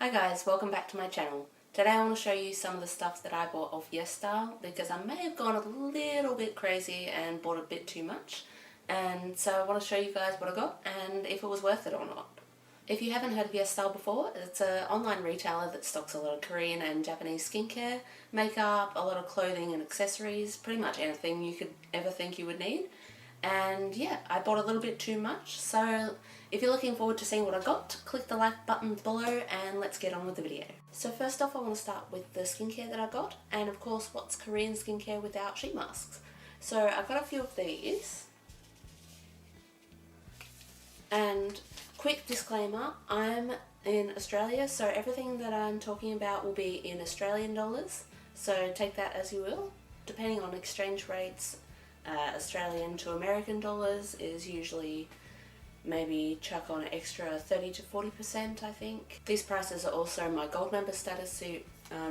Hi guys, welcome back to my channel. Today I want to show you some of the stuff that I bought off YESSTYLE because I may have gone a little bit crazy and bought a bit too much. And so I want to show you guys what I got and if it was worth it or not. If you haven't heard of YESSTYLE before, it's an online retailer that stocks a lot of Korean and Japanese skincare, makeup, a lot of clothing and accessories, pretty much anything you could ever think you would need. And yeah, I bought a little bit too much, so if you're looking forward to seeing what I got, click the like button below and let's get on with the video. So first off I want to start with the skincare that I got, and of course what's Korean skincare without sheet masks. So I've got a few of these. And quick disclaimer, I'm in Australia, so everything that I'm talking about will be in Australian dollars, so take that as you will. Depending on exchange rates, Australian to American dollars is usually maybe chuck on an extra 30 to 40%, I think. These prices are also my gold member status, so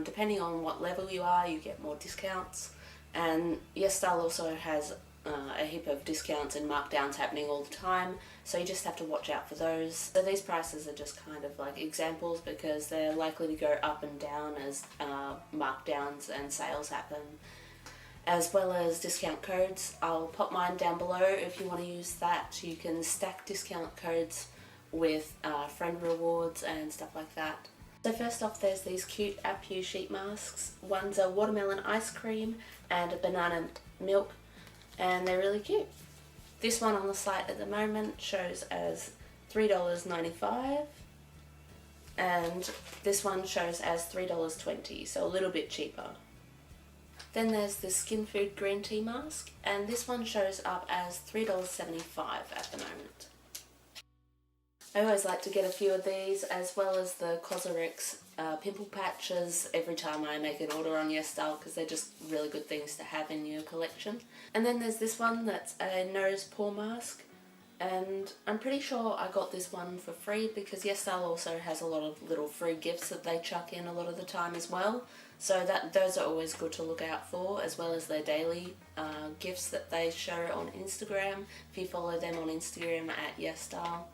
depending on what level you are, you get more discounts. And YESSTYLE also has a heap of discounts and markdowns happening all the time, so you just have to watch out for those. So these prices are just kind of like examples because they're likely to go up and down as markdowns and sales happen, as well as discount codes. I'll pop mine down below if you want to use that. You can stack discount codes with friend rewards and stuff like that. So first off, there's these cute KBEAUTY sheet masks. One's a watermelon ice cream and a banana milk, and they're really cute. This one on the site at the moment shows as $3.95, and this one shows as $3.20, so a little bit cheaper. Then there's the Skinfood green tea mask, and this one shows up as $3.75 at the moment. I always like to get a few of these, as well as the COSRX pimple patches every time I make an order on YESSTYLE, because they're just really good things to have in your collection. And then there's this one that's a nose pore mask, and I'm pretty sure I got this one for free because YESSTYLE also has a lot of little free gifts that they chuck in a lot of the time as well. So those are always good to look out for, as well as their daily gifts that they show on Instagram, if you follow them on Instagram at YESSTYLE.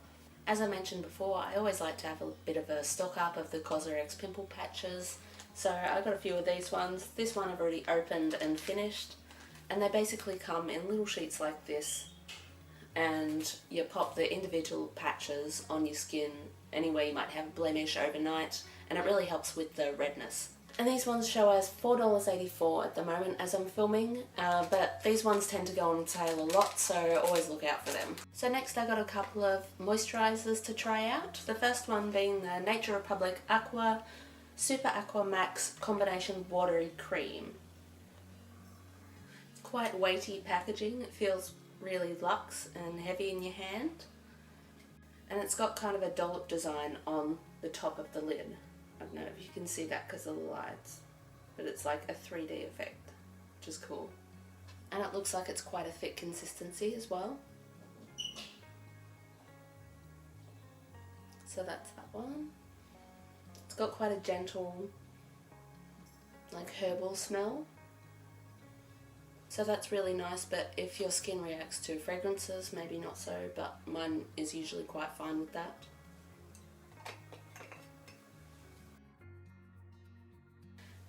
As I mentioned before, I always like to have a bit of a stock up of the COSRX pimple patches, so I got a few of these ones. This one I've already opened and finished, and they basically come in little sheets like this, and you pop the individual patches on your skin anywhere you might have a blemish overnight, and it really helps with the redness. And these ones show as $4.84 at the moment as I'm filming, but these ones tend to go on sale a lot, so always look out for them. So next I got a couple of moisturisers to try out. The first one being the Nature Republic Aqua Super Aqua Max Combination Watery Cream. It's quite weighty packaging, it feels really luxe and heavy in your hand. And it's got kind of a dollop design on the top of the lid. I don't know if you can see that because of the lights, but it's like a 3D effect, which is cool. And it looks like it's quite a thick consistency as well. So that's that one. It's got quite a gentle, like herbal smell. So that's really nice, but if your skin reacts to fragrances, maybe not so, but mine is usually quite fine with that.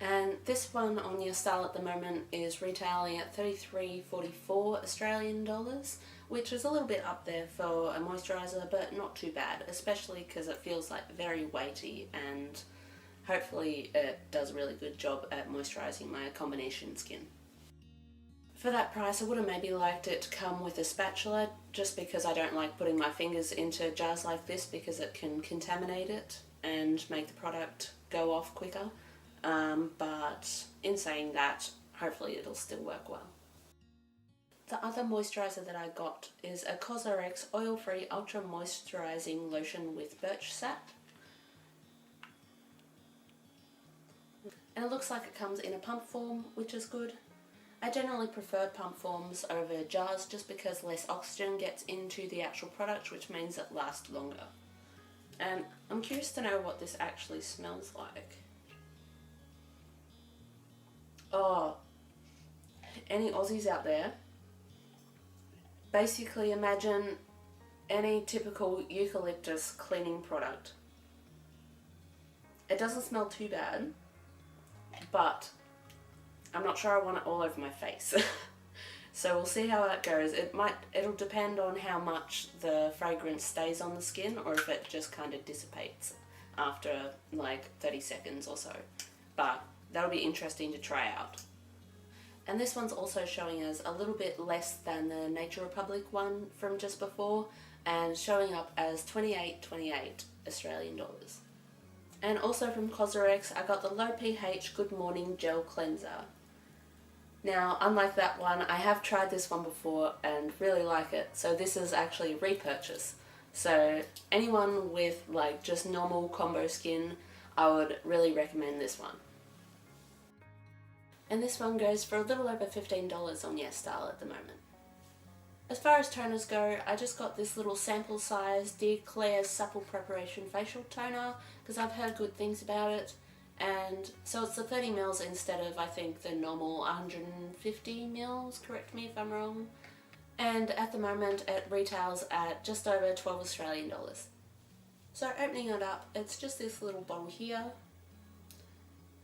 And this one on YESSTYLE at the moment is retailing at $33.44 Australian dollars, which is a little bit up there for a moisturiser, but not too bad, especially because it feels like very weighty, and hopefully it does a really good job at moisturising my combination skin. For that price I would have maybe liked it to come with a spatula, just because I don't like putting my fingers into jars like this because it can contaminate it and make the product go off quicker. But in saying that, hopefully it'll still work well. The other moisturiser that I got is a COSRX Oil-Free Ultra Moisturising Lotion with Birch sap. And it looks like it comes in a pump form, which is good. I generally prefer pump forms over jars just because less oxygen gets into the actual product, which means it lasts longer. And I'm curious to know what this actually smells like. Oh, any Aussies out there, basically imagine any typical eucalyptus cleaning product. It doesn't smell too bad, but I'm not sure I want it all over my face. So we'll see how that goes. It'll depend on how much the fragrance stays on the skin, or if it just kind of dissipates after like 30 seconds or so. But that'll be interesting to try out. And this one's also showing us a little bit less than the Nature Republic one from just before, and showing up as $28.28 Australian dollars. And also from COSRX, I got the Low pH Good Morning Gel Cleanser. Now, unlike that one, I have tried this one before and really like it, so this is actually a repurchase. So anyone with like just normal combo skin, I would really recommend this one. And this one goes for a little over $15 on YESSTYLE at the moment. As far as toners go, I just got this little sample size Dear Klairs Supple Preparation Facial Toner because I've heard good things about it. And so it's the 30 mils instead of, I think, the normal 150 mils, correct me if I'm wrong. And at the moment it retails at just over 12 Australian dollars. So opening it up, it's just this little bottle here.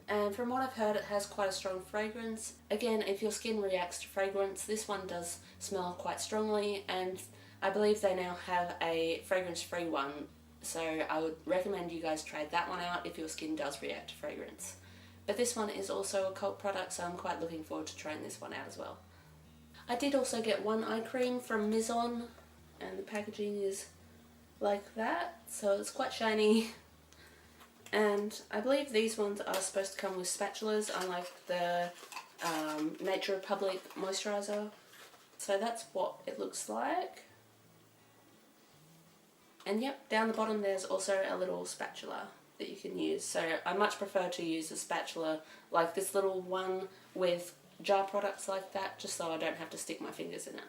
And from what I've heard, it has quite a strong fragrance. Again, if your skin reacts to fragrance, this one does smell quite strongly, and I believe they now have a fragrance-free one, so I would recommend you guys try that one out if your skin does react to fragrance. But this one is also a cult product, so I'm quite looking forward to trying this one out as well. I did also get one eye cream from Mizon, and the packaging is like that, so it's quite shiny. And I believe these ones are supposed to come with spatulas, unlike the Nature Republic moisturiser. So that's what it looks like. And yep, down the bottom there's also a little spatula that you can use. So I much prefer to use a spatula like this little one with jar products like that, just so I don't have to stick my fingers in it.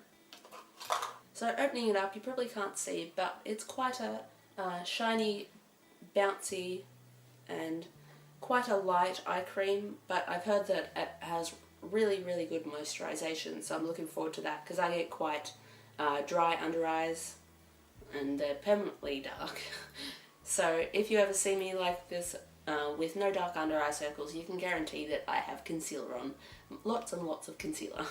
So opening it up, you probably can't see, but it's quite a shiny, bouncy, and quite a light eye cream, but I've heard that it has really good moisturisation, so I'm looking forward to that because I get quite dry under eyes and they're permanently dark. So if you ever see me like this with no dark under eye circles, you can guarantee that I have concealer on. Lots and lots of concealer.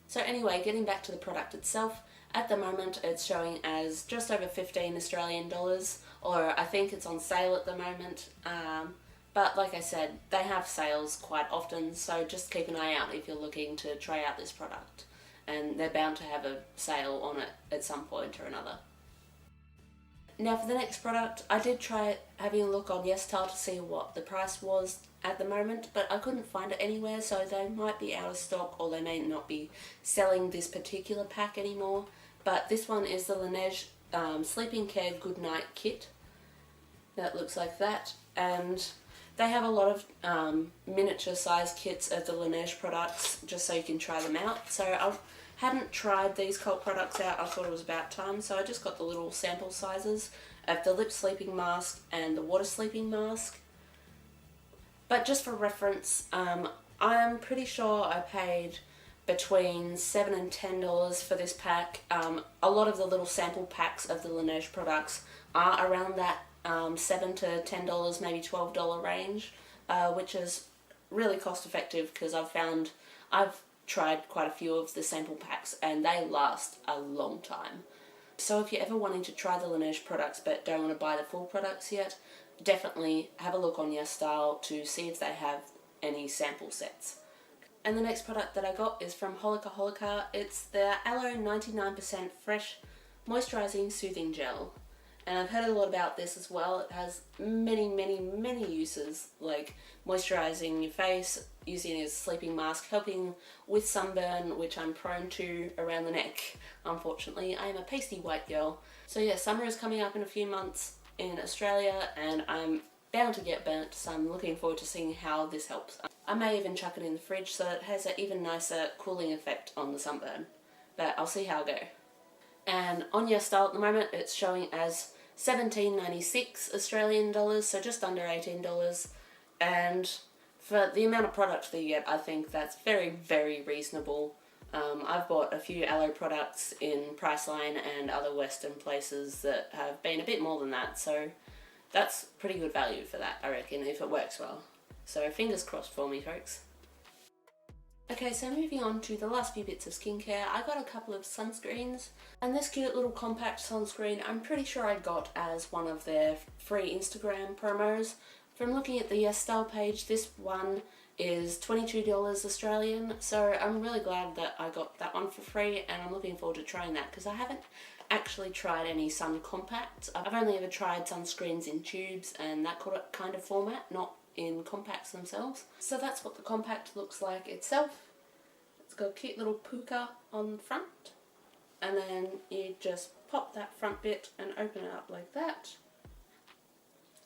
So anyway, getting back to the product itself, at the moment it's showing as just over 15 Australian dollars, or I think it's on sale at the moment. But like I said, they have sales quite often, so just keep an eye out if you're looking to try out this product. And they're bound to have a sale on it at some point or another. Now for the next product, I did try having a look on YESSTYLE to see what the price was at the moment, but I couldn't find it anywhere, so they might be out of stock or they may not be selling this particular pack anymore. But this one is the Laneige Sleeping Care Goodnight Kit. That looks like that, and they have a lot of miniature size kits of the Laneige products just so you can try them out. So I hadn't tried these cult products out, I thought it was about time, so I just got the little sample sizes of the Lip Sleeping Mask and the Water Sleeping Mask. But just for reference, I'm pretty sure I paid between $7 and $10 for this pack. A lot of the little sample packs of the Laneige products are around that $7 to $10, maybe $12 range, which is really cost effective because I've tried quite a few of the sample packs and they last a long time. So if you're ever wanting to try the Laneige products but don't want to buy the full products yet, definitely have a look on YESSTYLE to see if they have any sample sets. And the next product that I got is from Holika. It's the Aloe 99% Fresh Moisturising Soothing Gel. And I've heard a lot about this as well. It has many uses, like moisturising your face, using it as a sleeping mask, helping with sunburn, which I'm prone to around the neck. Unfortunately, I am a pasty white girl. So yeah, summer is coming up in a few months in Australia and I'm bound to get burnt, so I'm looking forward to seeing how this helps. I may even chuck it in the fridge so it has an even nicer cooling effect on the sunburn, but I'll see how I go. And on YESSTYLE at the moment it's showing as $17.96 Australian dollars, so just under $18, and for the amount of product that you get, I think that's very reasonable. I've bought a few Aloe products in Priceline and other Western places that have been a bit more than that, so that's pretty good value for that, I reckon, if it works well. So fingers crossed for me, folks. Okay, so moving on to the last few bits of skincare, I got a couple of sunscreens, and this cute little compact sunscreen I'm pretty sure I got as one of their free Instagram promos. From looking at the YESSTYLE page, this one is $22 Australian, so I'm really glad that I got that one for free, and I'm looking forward to trying that because I haven't actually tried any sun compacts. I've only ever tried sunscreens in tubes and that kind of format, not in compacts themselves. So that's what the compact looks like itself. It's got a cute little pucca on the front, and then you just pop that front bit and open it up like that,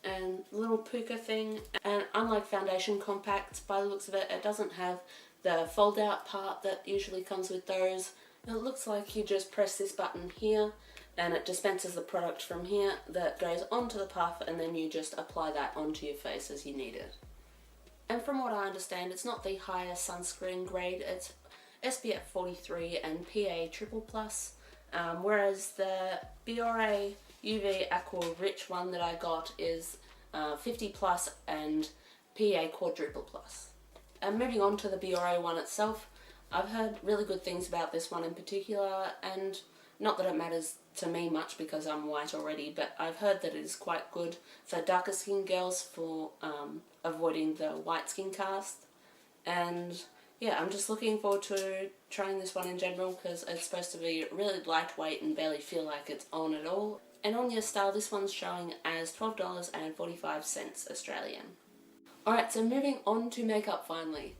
and the little pucca thing. And unlike foundation compacts, by the looks of it, it doesn't have the fold out part that usually comes with those. It looks like you just press this button here and it dispenses the product from here that goes onto the puff, and then you just apply that onto your face as you need it. And from what I understand, it's not the highest sunscreen grade, it's SPF 43 and PA triple plus, whereas the Biore UV Aqua Rich one that I got is 50 plus and PA quadruple plus. And moving on to the Biore one itself, I've heard really good things about this one in particular, and not that it matters to me much because I'm white already, but I've heard that it is quite good for darker skin girls for avoiding the white skin cast. And yeah, I'm just looking forward to trying this one in general because it's supposed to be really lightweight and barely feel like it's on at all. And on YESSTYLE, this one's showing as $12.45 Australian. Alright, so moving on to makeup finally.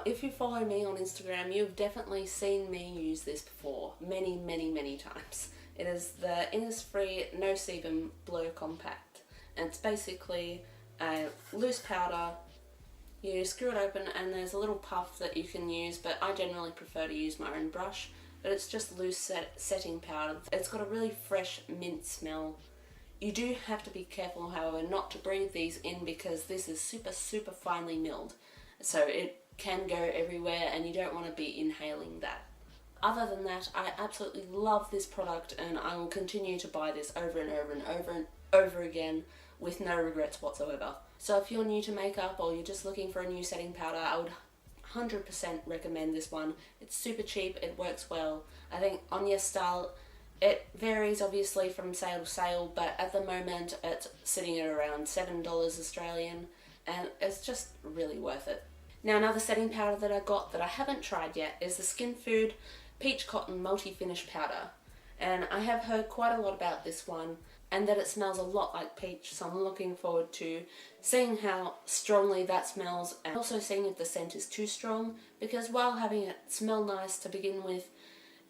If you follow me on Instagram, you've definitely seen me use this before, many times. It is the Innisfree No Sebum Blur Compact, and it's basically a loose powder. You screw it open and there's a little puff that you can use, but I generally prefer to use my own brush, but it's just loose setting powder. It's got a really fresh mint smell. You do have to be careful, however, not to breathe these in because this is super finely milled, so it can go everywhere and you don't want to be inhaling that. Other than that, I absolutely love this product and I will continue to buy this over and over again with no regrets whatsoever. So if you're new to makeup or you're just looking for a new setting powder, I would 100% recommend this one. It's super cheap, it works well. I think on YESSTYLE, it varies obviously from sale to sale, but at the moment it's sitting at around $7 Australian, and it's just really worth it. Now another setting powder that I got that I haven't tried yet is the Skinfood Peach Cotton Multi-Finish Powder. And I have heard quite a lot about this one and that it smells a lot like peach, so I'm looking forward to seeing how strongly that smells and also seeing if the scent is too strong, because while having it smell nice to begin with,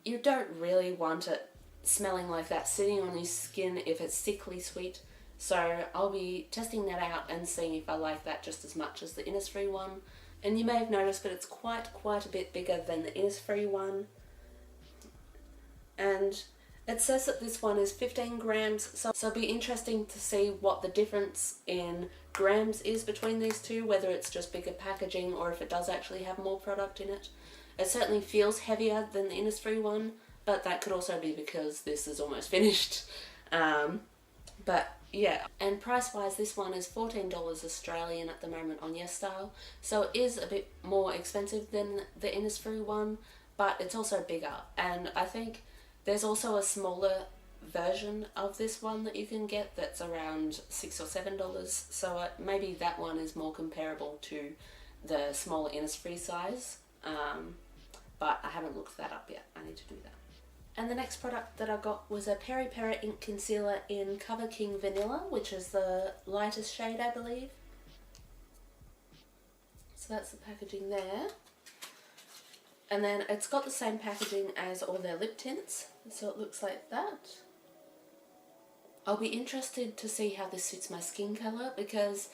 you don't really want it smelling like that sitting on your skin if it's sickly sweet. So I'll be testing that out and seeing if I like that just as much as the Innisfree one. And you may have noticed, but it's quite a bit bigger than the Innisfree one. And it says that this one is 15 grams, so it'll be interesting to see what the difference in grams is between these two, whether it's just bigger packaging or if it does actually have more product in it. It certainly feels heavier than the Innisfree one, but that could also be because this is almost finished. But yeah, and price wise this one is $14 Australian at the moment on YESSTYLE, so it is a bit more expensive than the Innisfree one, but it's also bigger, and I think there's also a smaller version of this one that you can get that's around $6 or $7, so maybe that one is more comparable to the smaller Innisfree size, but I haven't looked that up yet. I need to do that. And the next product that I got was a Peri Peri Ink Concealer in Cover King Vanilla, which is the lightest shade, I believe. So that's the packaging there. And then it's got the same packaging as all their lip tints, so it looks like that. I'll be interested to see how this suits my skin colour, because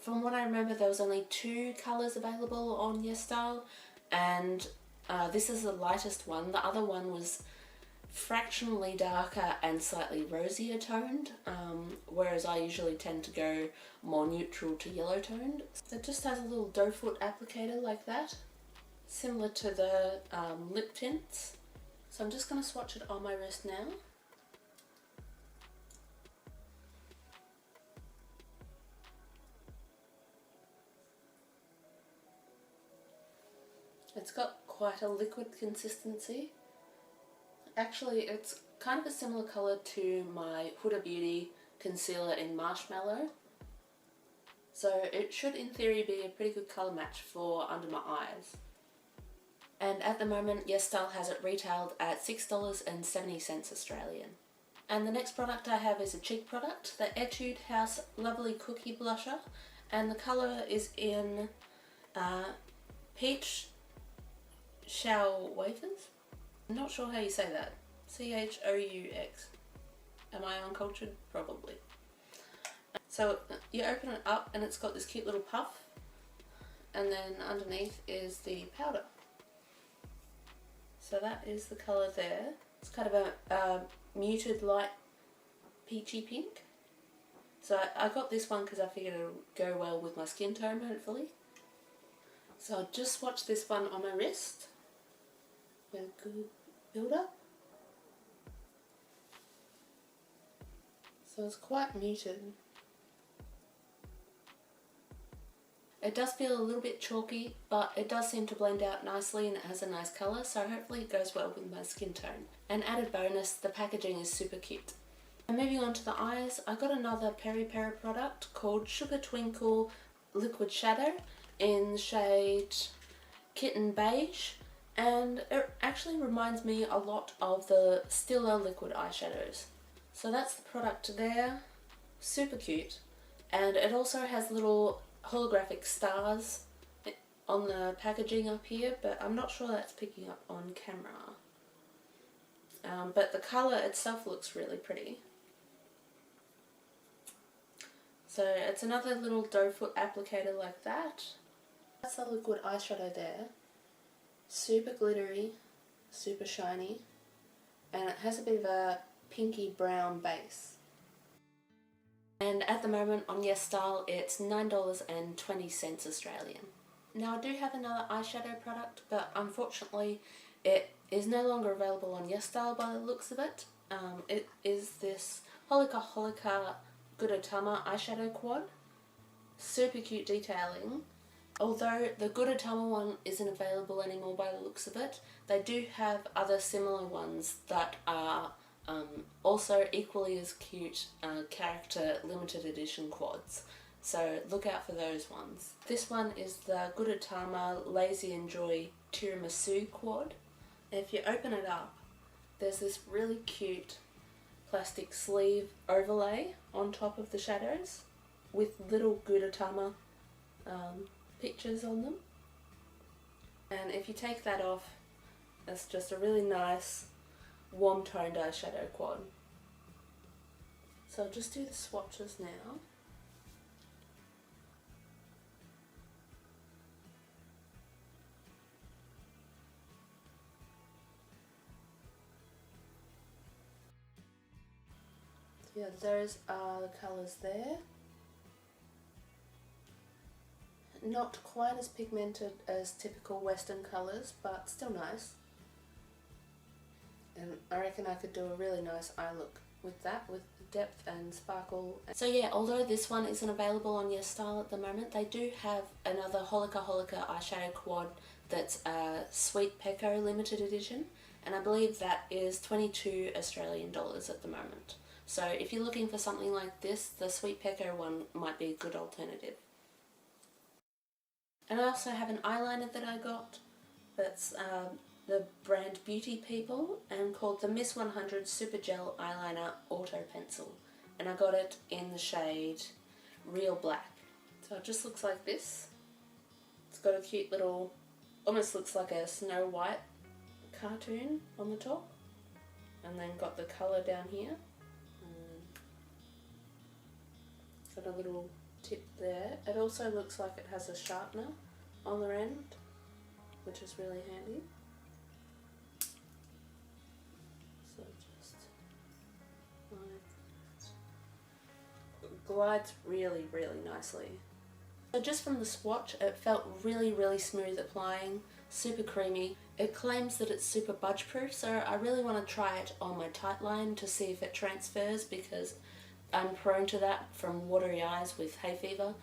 from what I remember there was only 2 colours available on YESSTYLE, and this is the lightest one. The other one was fractionally darker and slightly rosier toned, whereas I usually tend to go more neutral to yellow toned. So it just has a little doe foot applicator like that, similar to the lip tints. So I'm just going to swatch it on my wrist now. It's got quite a liquid consistency. Actually, it's kind of a similar colour to my Huda Beauty concealer in Marshmallow. So it should in theory be a pretty good colour match for under my eyes. And at the moment, YESSTYLE has it retailed at $6.70 Australian. And the next product I have is a cheek product, the Etude House Lovely Cookie Blusher. And the colour is in Peach Shower Wafers? I'm not sure how you say that. C-H-O-U-X. Am I uncultured? Probably. So you open it up and it's got this cute little puff, and then underneath is the powder. So that is the colour there. It's kind of a muted light peachy pink. So I got this one because I figured it would go well with my skin tone, hopefully. So I'll just swatch this one on my wrist with good build up. So it's quite muted. It does feel a little bit chalky, but it does seem to blend out nicely and it has a nice colour, so hopefully it goes well with my skin tone. An added bonus, the packaging is super cute. And moving on to the eyes, I got another Peri Peri product called Sugar Twinkle Liquid Shadow in the shade Kitten Beige, and it actually reminds me a lot of the Stila liquid eyeshadows. So that's the product there, super cute, and it also has little holographic stars on the packaging up here, but I'm not sure that's picking up on camera. But the colour itself looks really pretty. So it's another little doe foot applicator like that. That's the liquid eyeshadow there. Super glittery, super shiny, and it has a bit of a pinky brown base. And at the moment on YESSTYLE it's $9.20 Australian. Now I do have another eyeshadow product, but unfortunately it is no longer available on YESSTYLE by the looks of it. It is this Holika Gudetama eyeshadow quad. Super cute detailing. Although the Gudetama one isn't available anymore by the looks of it, they do have other similar ones that are also equally as cute character limited edition quads. So look out for those ones. This one is the Gudetama Lazy Enjoy Tiramisu quad. If you open it up, there's this really cute plastic sleeve overlay on top of the shadows with little Gudetama pictures on them. And if you take that off, it's just a really nice warm toned eyeshadow quad. So I'll just do the swatches now. So yeah, those are the colours there. Not quite as pigmented as typical Western colours, but still nice. And I reckon I could do a really nice eye look with that, with depth and sparkle. So yeah, although this one isn't available on YESSTYLE at the moment, they do have another Holika eyeshadow quad that's a Sweet Pecco limited edition, and I believe that is $22 Australian at the moment. So if you're looking for something like this, the Sweet Pecco one might be a good alternative. And I also have an eyeliner that I got that's the brand Beauty People, and called the Miss 100 Super Gel Eyeliner Auto Pencil, and I got it in the shade Real Black. So it just looks like this. It's got a cute little, almost looks like a Snow White cartoon on the top, and then got the colour down here. Got a little tip there. It also looks like it has a sharpener on the end, which is really handy. So just like that. Glides really, really nicely. So just from the swatch, it felt really, really smooth applying, super creamy. It claims that it's super budge proof, so I really want to try it on my tight line to see if it transfers, because I'm prone to that from watery eyes with hay fever.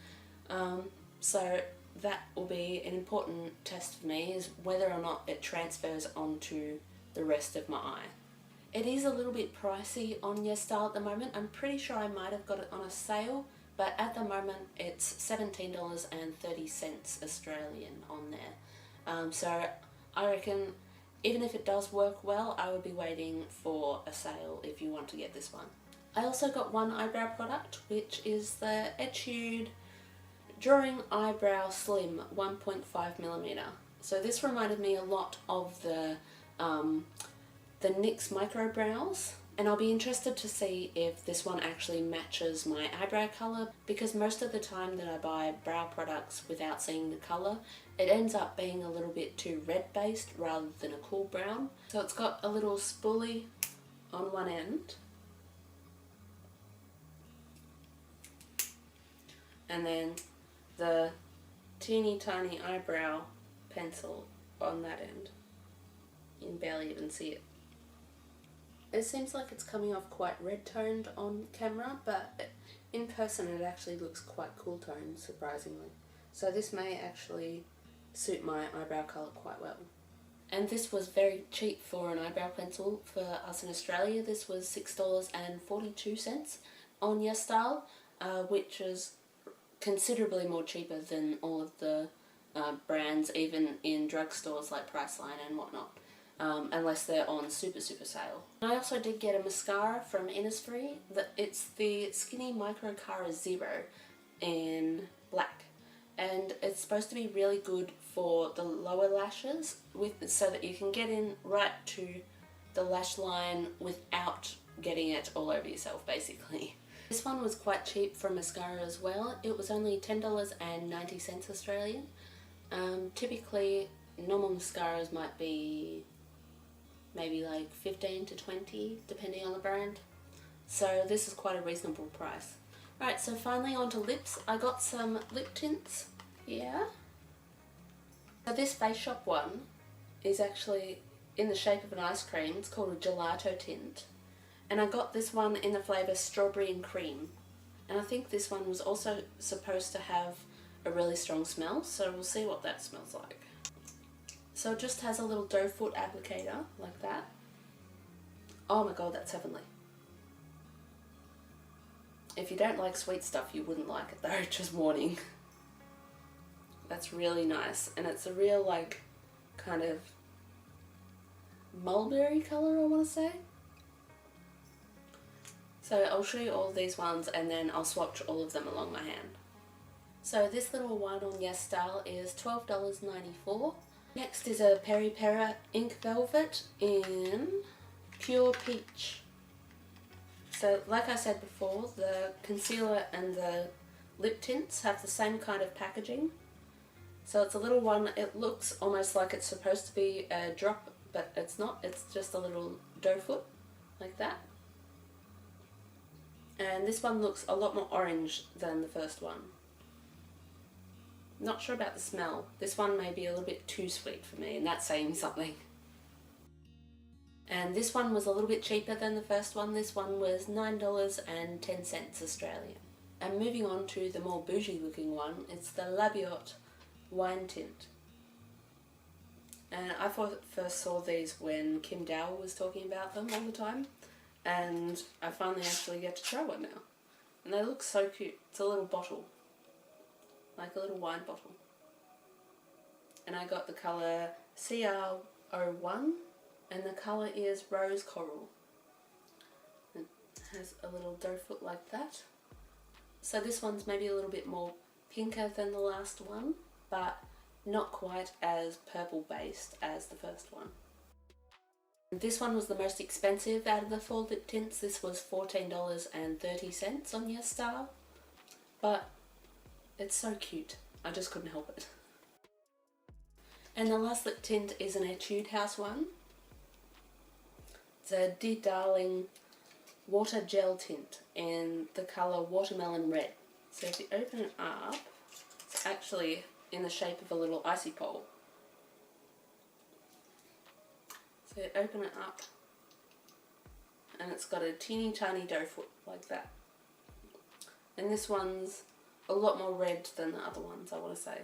So that will be an important test for me, is whether or not it transfers onto the rest of my eye. It is a little bit pricey on YESSTYLE at the moment. I'm pretty sure I might have got it on a sale, but at the moment it's $17.30 Australian on there. So I reckon even if it does work well, I would be waiting for a sale if you want to get this one. I also got one eyebrow product, which is the Etude Drawing Eyebrow Slim 1.5mm. So this reminded me a lot of the NYX Micro Brows, and I'll be interested to see if this one actually matches my eyebrow colour, because most of the time that I buy brow products without seeing the colour, it ends up being a little bit too red based rather than a cool brown. So it's got a little spoolie on one end, and then the teeny tiny eyebrow pencil on that end. You can barely even see it. It seems like it's coming off quite red toned on camera, but in person it actually looks quite cool toned, surprisingly. So this may actually suit my eyebrow colour quite well. And this was very cheap for an eyebrow pencil for us in Australia. This was $6.42 on YESSTYLE, which is considerably more cheaper than all of the brands, even in drugstores like Priceline and whatnot. Unless they're on super sale. I also did get a mascara from Innisfree. It's the Skinny Micro Cara Zero in black, and it's supposed to be really good for the lower lashes, so that you can get in right to the lash line without getting it all over yourself, basically. This one was quite cheap for mascara as well. It was only $10.90 Australian. Typically normal mascaras might be maybe like 15 to 20 depending on the brand, so this is quite a reasonable price. Right, so finally onto lips. I got some lip tints here. So this Face Shop one is actually in the shape of an ice cream. It's called a gelato tint, and I got this one in the flavour Strawberry and Cream, and I think this one was also supposed to have a really strong smell, so we'll see what that smells like. So it just has a little doe foot applicator like that. Oh my god, that's heavenly. If you don't like sweet stuff, you wouldn't like it though, just warning. That's really nice, and it's a real like kind of mulberry colour, I want to say. So I'll show you all of these ones and then I'll swatch all of them along my hand. So this little one on YESSTYLE is $12.94. Next is a Peri Pera Ink Velvet in Pure Peach. So like I said before, the concealer and the lip tints have the same kind of packaging. So it's a little one. It looks almost like it's supposed to be a drop, but it's not. It's just a little doe foot like that. And this one looks a lot more orange than the first one. Not sure about the smell. This one may be a little bit too sweet for me, and that's saying something. And this one was a little bit cheaper than the first one. This one was $9.10 Australian. And moving on to the more bougie looking one, it's the La Biore Wine Tint. And I first saw these when Kim Dow was talking about them all the time, and I finally actually get to try one now. And they look so cute. It's a little bottle, like a little wine bottle. And I got the colour CR01, and the colour is Rose Coral. It has a little doe foot like that. So this one's maybe a little bit more pinker than the last one, but not quite as purple based as the first one. This one was the most expensive out of the 4 lip tints. This was $14.30 on YESSTYLE, but it's so cute. I just couldn't help it. And the last lip tint is an Etude House one. It's a Dear Darling Water Gel Tint in the colour Watermelon Red. So if you open it up, it's actually in the shape of a little icy pole. So you open it up, and it's got a teeny tiny doe foot like that. And this one's a lot more red than the other ones, I want to say.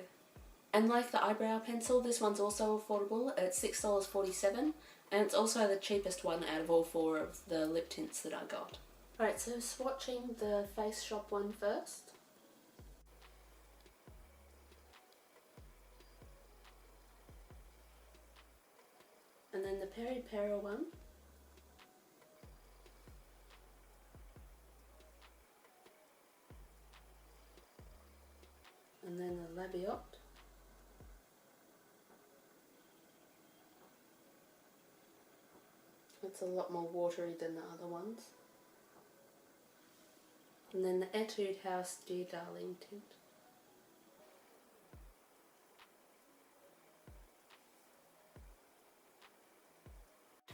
And like the eyebrow pencil, this one's also affordable. It's $6.47, and it's also the cheapest one out of all four of the lip tints that I got. Alright, so swatching the Face Shop one first. And then the Peri Peri one. And then the Labiot. It's a lot more watery than the other ones. And then the Etude House Dear Darling tint.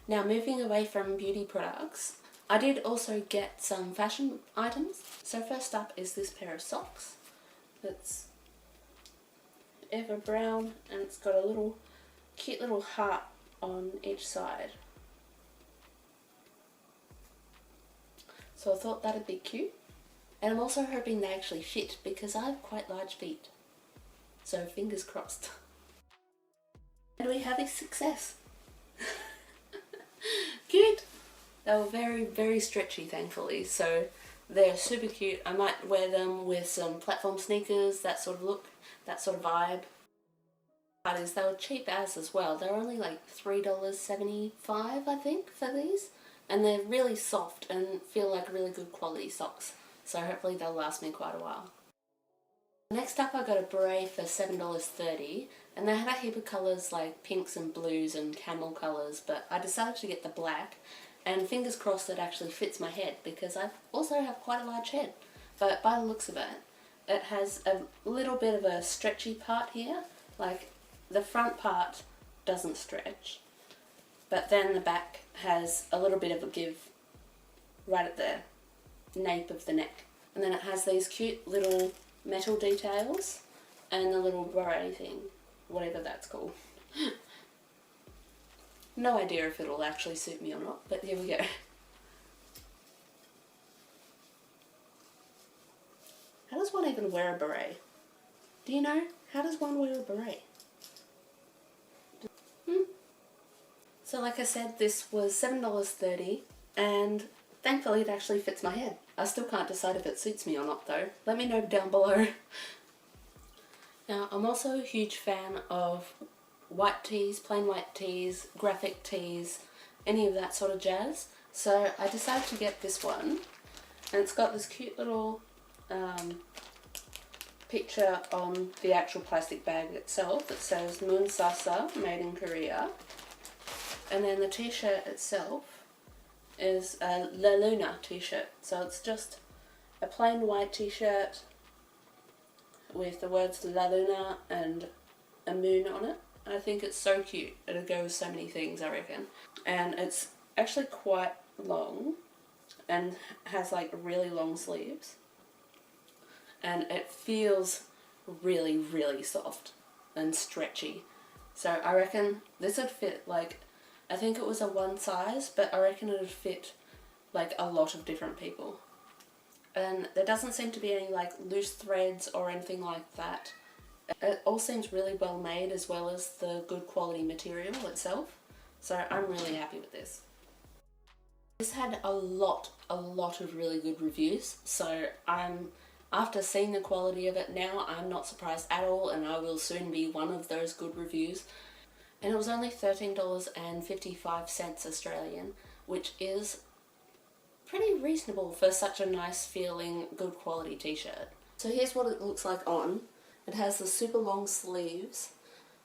Now moving away from beauty products, I did also get some fashion items. So first up is this pair of socks. It's ever brown and it's got a little cute little heart on each side. So I thought that'd be cute. And I'm also hoping they actually fit because I have quite large feet. So fingers crossed. And we have a success. Cute! They were very, very stretchy, thankfully, so they're super cute. I might wear them with some platform sneakers, that sort of look, that sort of vibe. But they were cheap as well. They're only like $3.75, I think, for these. And they're really soft and feel like really good quality socks. So hopefully they'll last me quite a while. Next up I got a beret for $7.30, and they had a heap of colours like pinks and blues and camel colours, but I decided to get the black, and fingers crossed it actually fits my head because I also have quite a large head. But by the looks of it, it has a little bit of a stretchy part here, like the front part doesn't stretch, but then the back has a little bit of a give right at the nape of the neck. And then it has these cute little metal details and the little beret thing, whatever that's called. No idea if it'll actually suit me or not, but here we go. How does one even wear a beret? Do you know? How does one wear a beret? So like I said, this was $7.30 and thankfully it actually fits my head. I still can't decide if it suits me or not though. Let me know down below. Now I'm also a huge fan of white tees, plain white tees, graphic tees, any of that sort of jazz. So I decided to get this one, and it's got this cute little picture on the actual plastic bag itself that says Moon Sasa, made in Korea. And then the t-shirt itself is a La Luna t-shirt. So it's just a plain white t-shirt with the words La Luna and a moon on it. I think it's so cute. It'll go with so many things, I reckon. And it's actually quite long and has like really long sleeves. And it feels really, really soft and stretchy. So I reckon this would fit like, I think it was a one size, but I reckon it would fit like a lot of different people. And there doesn't seem to be any like loose threads or anything like that. It all seems really well made, as well as the good quality material itself. So I'm really happy with this. This had a lot of really good reviews. So after seeing the quality of it now, I'm not surprised at all, and I will soon be one of those good reviews. And it was only $13.55 Australian, which is pretty reasonable for such a nice feeling, good quality t-shirt. So here's what it looks like on. It has the super long sleeves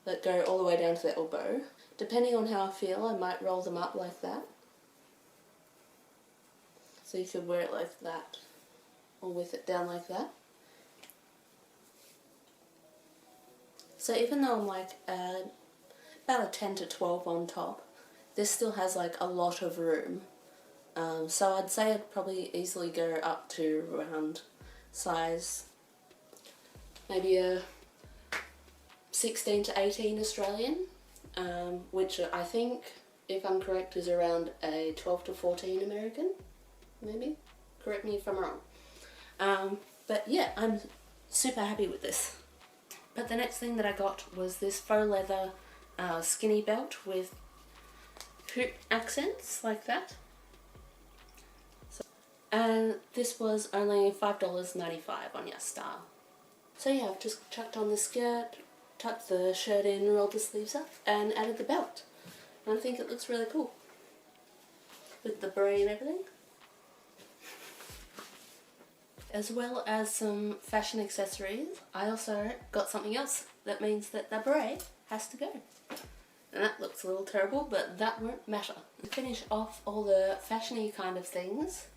that go all the way down to the elbow. Depending on how I feel, I might roll them up like that. So you could wear it like that, or with it down like that. So even though I'm like about a 10 to 12 on top, this still has like a lot of room. So I'd say I'd probably easily go up to around size maybe a 16 to 18 Australian, which I think, if I'm correct, is around a 12 to 14 American, maybe? Correct me if I'm wrong. But yeah, I'm super happy with this. But the next thing that I got was this faux leather skinny belt with hoop accents like that. And this was only $5.95 on YESSTYLE. So yeah, I've just chucked on the skirt, tucked the shirt in, rolled the sleeves up, and added the belt. And I think it looks really cool with the beret and everything. As well as some fashion accessories, I also got something else that means that the beret has to go. And that looks a little terrible, but that won't matter. To finish off all the fashion-y kind of things,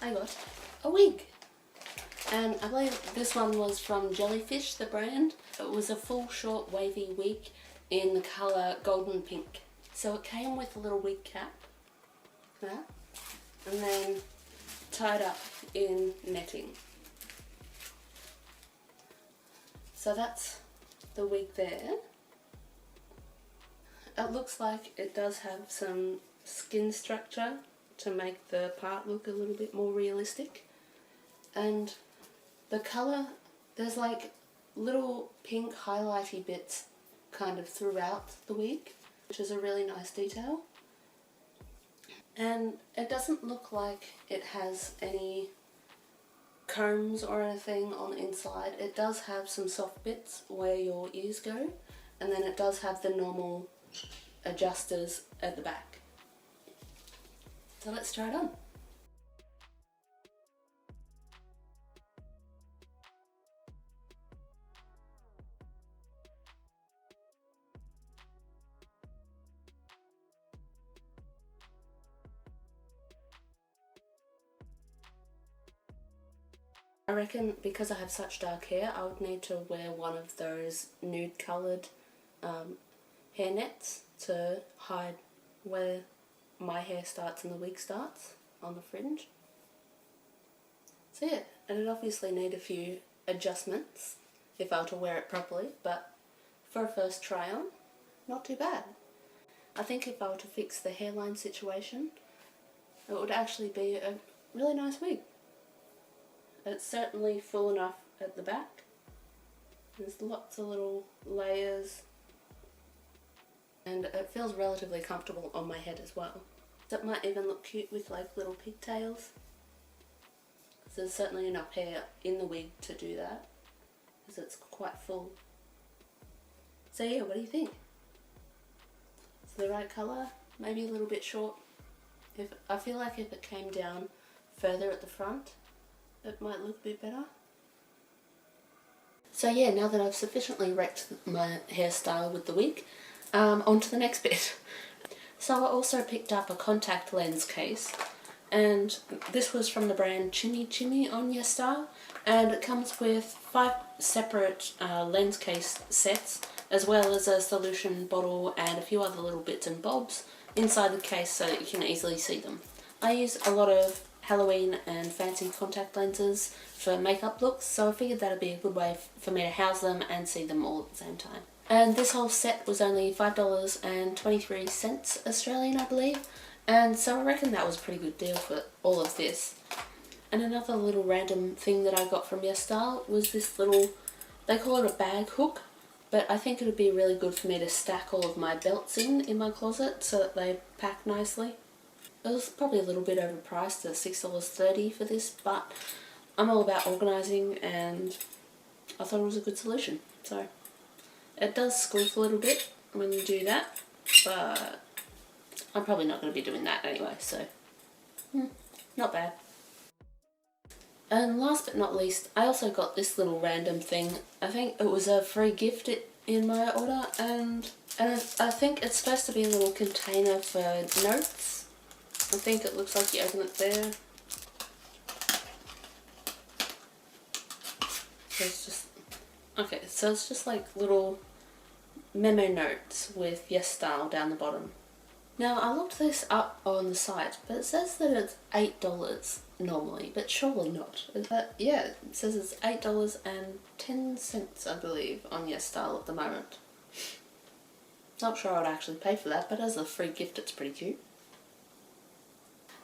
I got a wig. And I believe this one was from Jellyfish, the brand. It was a full short wavy wig in the colour golden pink. So it came with a little wig cap, that, and then tied up in netting. So that's the wig there. It looks like it does have some skin structure to make the part look a little bit more realistic. And the colour, there's like little pink highlighty bits kind of throughout the wig, which is a really nice detail. And it doesn't look like it has any combs or anything on the inside. It does have some soft bits where your ears go, and then it does have the normal adjusters at the back. So let's try it on. I reckon because I have such dark hair, I would need to wear one of those nude coloured hair nets to hide where my hair starts and the wig starts on the fringe. So yeah, and it'd obviously need a few adjustments if I were to wear it properly, but for a first try on, not too bad. I think if I were to fix the hairline situation, it would actually be a really nice wig. It's certainly full enough at the back. There's lots of little layers, and it feels relatively comfortable on my head as well. So it might even look cute with like little pigtails. So there's certainly enough hair in the wig to do that, because it's quite full. So yeah, what do you think? It's the right colour, maybe a little bit short. I feel like if it came down further at the front, it might look a bit better. So yeah, now that I've sufficiently wrecked my hairstyle with the wig, on to the next bit. So I also picked up a contact lens case, and this was from the brand Chimmy Chimmy on YESSTYLE, and it comes with 5 separate lens case sets, as well as a solution bottle and a few other little bits and bobs inside the case so that you can easily see them. I use a lot of Halloween and fancy contact lenses for makeup looks, so I figured that would be a good way for me to house them and see them all at the same time. And this whole set was only $5.23 Australian, I believe, and so I reckon that was a pretty good deal for all of this. And another little random thing that I got from YESSTYLE was this little, they call it a bag hook, but I think it would be really good for me to stack all of my belts in my closet so that they pack nicely. It was probably a little bit overpriced at $6.30 for this, but I'm all about organising and I thought it was a good solution. So it does squeak a little bit when you do that, but I'm probably not going to be doing that anyway, so not bad. And last but not least, I also got this little random thing. I think it was a free gift in my order, and I think it's supposed to be a little container for notes. I think it looks like you open it there. So it's just, okay, so it's just like little memo notes with YESSTYLE down the bottom. Now I looked this up on the site, but it says that it's $8 normally, but surely not. Yeah, it says it's $8.10 I believe on YESSTYLE at the moment. Not sure I'd actually pay for that, but as a free gift it's pretty cute.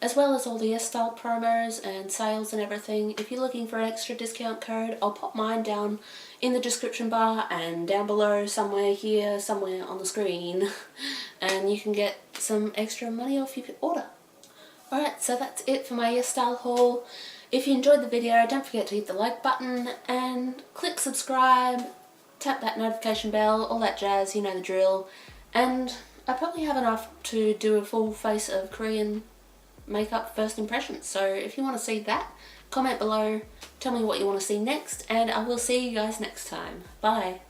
as well as all the YESSTYLE promos and sales and everything. If you're looking for an extra discount code, I'll pop mine down in the description bar and down below somewhere here, somewhere on the screen, and you can get some extra money off your order. Alright, so that's it for my YESSTYLE haul. If you enjoyed the video, don't forget to hit the like button and click subscribe, tap that notification bell, all that jazz, you know the drill. And I probably have enough to do a full face of Korean makeup first impressions, so if you want to see that, comment below, tell me what you want to see next, and I will see you guys next time. Bye!